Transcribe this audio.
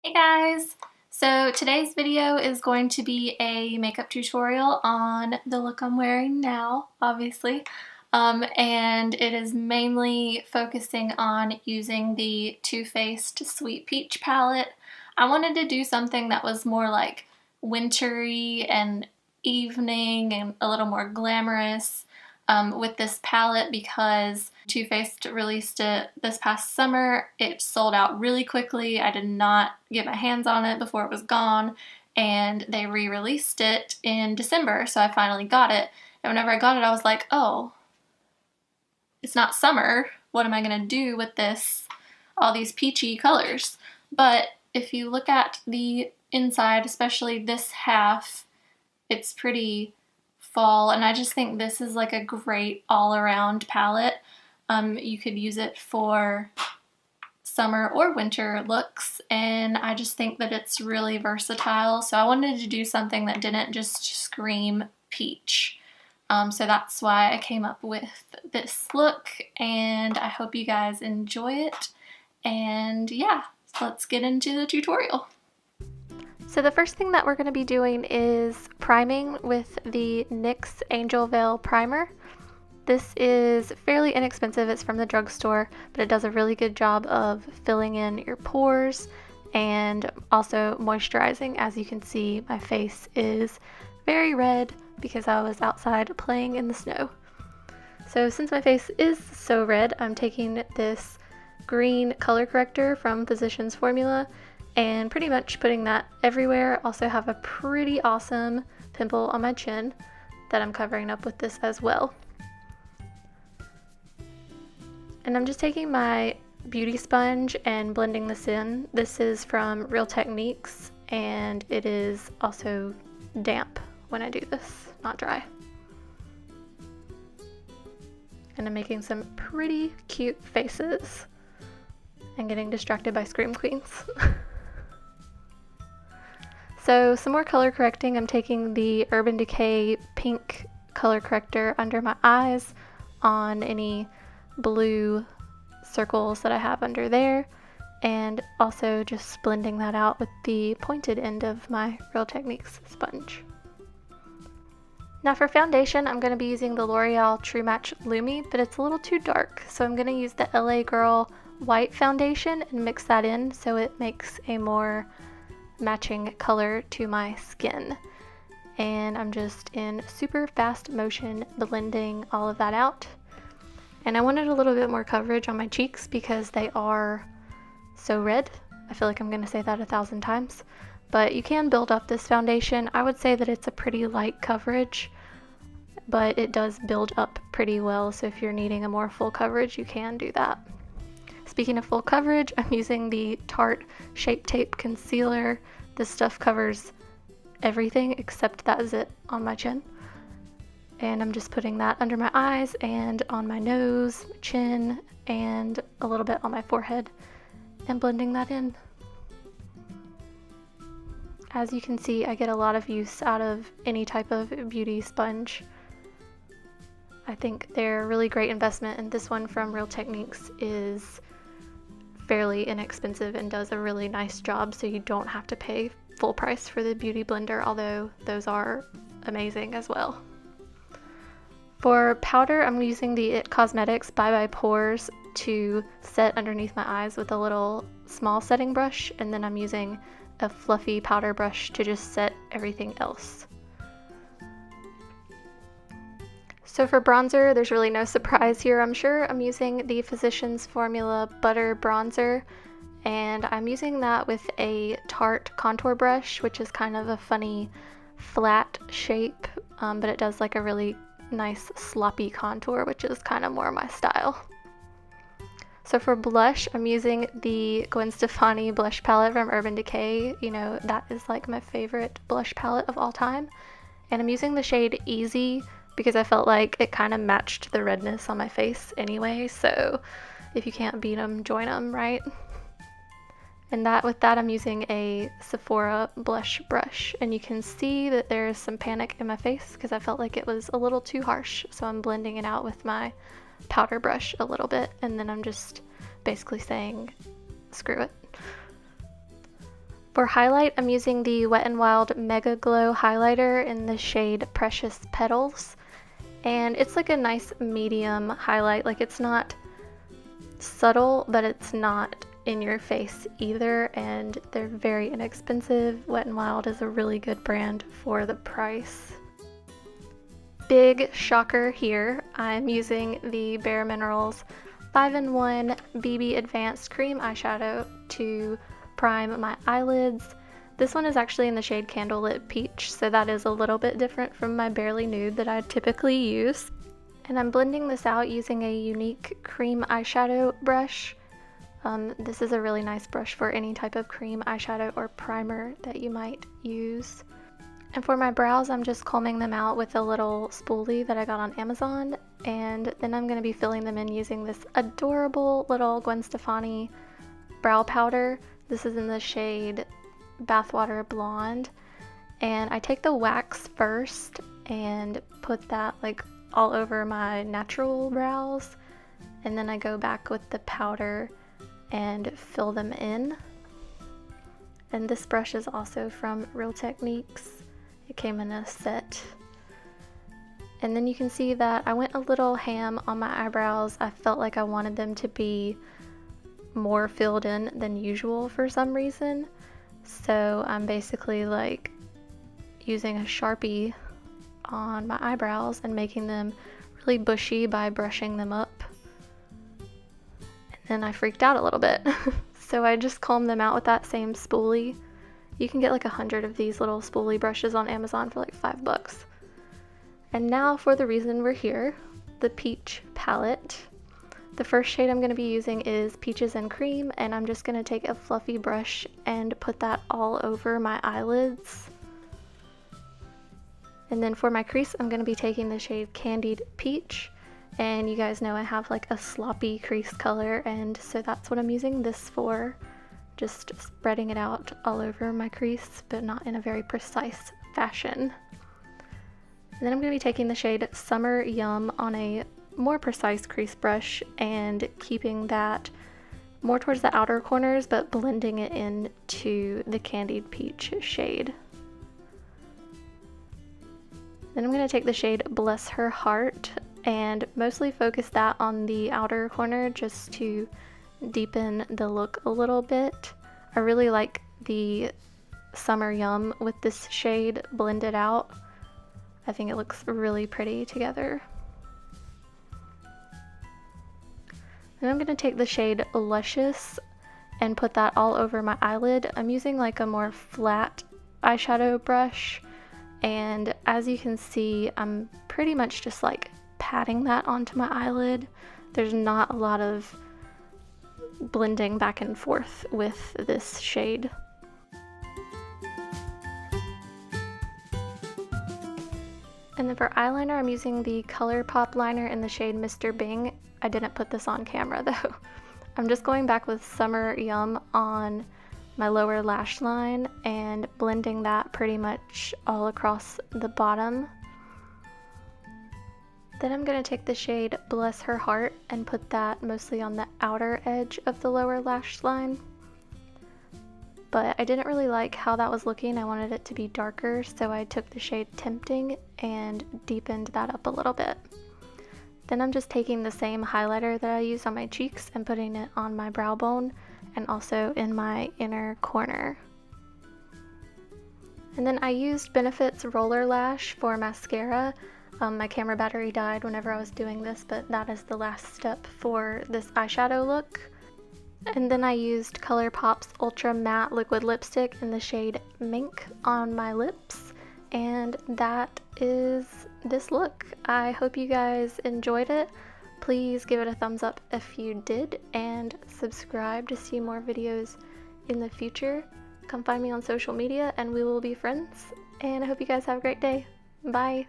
Hey guys! So today's video is going to be a makeup tutorial on the look I'm wearing now, obviously. And it is mainly focusing on using the Too Faced Sweet Peach palette. I wanted to do something that was more like wintry and evening and a little more glamorous with this palette because Too Faced released it this past summer. It sold out really quickly. I did not get my hands on it before it was gone, and they re-released it in December, so I finally got it. And whenever I got it, I was like, oh, it's not summer. What am I gonna do with this, all these peachy colors? But if you look at the inside, especially this half, it's pretty fall, and I just think this is like a great all-around palette. You could use it for summer or winter looks, and I just think that it's really versatile, so I wanted to do something that didn't just scream peach. So that's why I came up with this look, and I hope you guys enjoy it. And yeah, let's get into the tutorial. So the first thing that we're going to be doing is priming with the NYX Angel Veil primer. This is fairly inexpensive. It's from the drugstore, but it does a really good job of filling in your pores and also moisturizing. As you can see, my face is very red because I was outside playing in the snow. So since my face is so red, I'm taking this green color corrector from Physicians Formula and pretty much putting that everywhere. Also have a pretty awesome pimple on my chin that I'm covering up with this as well. And I'm just taking my beauty sponge and blending this in. This is from Real Techniques, and it is also damp when I do this, not dry. And I'm making some pretty cute faces and getting distracted by Scream Queens. So some more color correcting. I'm taking the Urban Decay pink color corrector under my eyes on any blue circles that I have under there, and also just blending that out with the pointed end of my Real Techniques sponge. Now for foundation, I'm going to be using the L'Oreal True Match Lumi, but it's a little too dark, so I'm going to use the LA Girl white foundation and mix that in so it makes a more matching color to my skin. And I'm just in super fast motion blending all of that out. And I wanted a little bit more coverage on my cheeks because they are so red. I feel like I'm going to say that 1,000 times. But you can build up this foundation. I would say that it's a pretty light coverage, but it does build up pretty well. So if you're needing a more full coverage, you can do that. Speaking of full coverage, I'm using the Tarte Shape Tape Concealer. This stuff covers everything except that zit on my chin. And I'm just putting that under my eyes and on my nose, chin, and a little bit on my forehead and blending that in. As you can see, I get a lot of use out of any type of beauty sponge. I think they're a really great investment, and this one from Real Techniques is fairly inexpensive and does a really nice job, so you don't have to pay full price for the beauty blender, although those are amazing as well. For powder, I'm using the IT Cosmetics Bye Bye Pores to set underneath my eyes with a little small setting brush, and then I'm using a fluffy powder brush to just set everything else. So for bronzer, there's really no surprise here, I'm sure. I'm using the Physicians Formula Butter Bronzer, and I'm using that with a Tarte contour brush, which is kind of a funny flat shape, but it does like a really nice sloppy contour, which is kind of more my style. So for blush, I'm using the Gwen Stefani blush palette from Urban Decay. You know, that is like my favorite blush palette of all time. And I'm using the shade Easy because I felt like it kind of matched the redness on my face anyway, so if you can't beat them, join them, right? And with that I'm using a Sephora blush brush, and you can see that there's some panic in my face because I felt like it was a little too harsh, so I'm blending it out with my powder brush a little bit, and then I'm just basically saying screw it. For highlight, I'm using the Wet n Wild Mega Glow highlighter in the shade Precious Petals. And it's like a nice medium highlight. Like, it's not subtle, but it's not in your face either, and they're very inexpensive. Wet n Wild is a really good brand for the price. Big shocker here, I'm using the Bare Minerals 5-in-1 BB Advanced Cream Eyeshadow to prime my eyelids. This one is actually in the shade Candlelit Peach, so that is a little bit different from my Barely Nude that I typically use. And I'm blending this out using a unique cream eyeshadow brush. This is a really nice brush for any type of cream eyeshadow or primer that you might use. And for my brows, I'm just combing them out with a little spoolie that I got on Amazon, and then I'm going to be filling them in using this adorable little Gwen Stefani brow powder. This is in the shade Bathwater Blonde, and I take the wax first and put that like all over my natural brows, and then I go back with the powder and fill them in. And this brush is also from Real Techniques. It came in a set. And then you can see that I went a little ham on my eyebrows. I felt like I wanted them to be more filled in than usual for some reason. So I'm basically like using a Sharpie on my eyebrows and making them really bushy by brushing them up. And then I freaked out a little bit. So I just combed them out with that same spoolie. You can get like 100 of these little spoolie brushes on Amazon for like $5. And now for the reason we're here, the Peach palette. The first shade I'm going to be using is Peaches and Cream, and I'm just going to take a fluffy brush and put that all over my eyelids. And then for my crease, I'm going to be taking the shade Candied Peach, and you guys know I have like a sloppy crease color, and so that's what I'm using this for. Just spreading it out all over my crease, but not in a very precise fashion. And then I'm going to be taking the shade Summer Yum on a more precise crease brush and keeping that more towards the outer corners, but blending it into the Candied Peach shade. Then I'm going to take the shade Bless Her Heart and mostly focus that on the outer corner just to deepen the look a little bit. I really like the Summer Yum with this shade blended out. I think it looks really pretty together. Then I'm going to take the shade Luscious and put that all over my eyelid. I'm using like a more flat eyeshadow brush, and as you can see, I'm pretty much just like patting that onto my eyelid. There's not a lot of blending back and forth with this shade. And then for eyeliner, I'm using the ColourPop liner in the shade Mr. Bing. I didn't put this on camera though. I'm just going back with Summer Yum on my lower lash line and blending that pretty much all across the bottom. Then I'm going to take the shade Bless Her Heart and put that mostly on the outer edge of the lower lash line. But I didn't really like how that was looking. I wanted it to be darker, so I took the shade Tempting and deepened that up a little bit. Then I'm just taking the same highlighter that I used on my cheeks and putting it on my brow bone and also in my inner corner. And then I used Benefit's Roller Lash for mascara. My camera battery died whenever I was doing this, but that is the last step for this eyeshadow look. And then I used ColourPop's Ultra Matte Liquid Lipstick in the shade Mink on my lips. And that is this look. I hope you guys enjoyed it. Please give it a thumbs up if you did, and subscribe to see more videos in the future. Come find me on social media and we will be friends. And I hope you guys have a great day. Bye.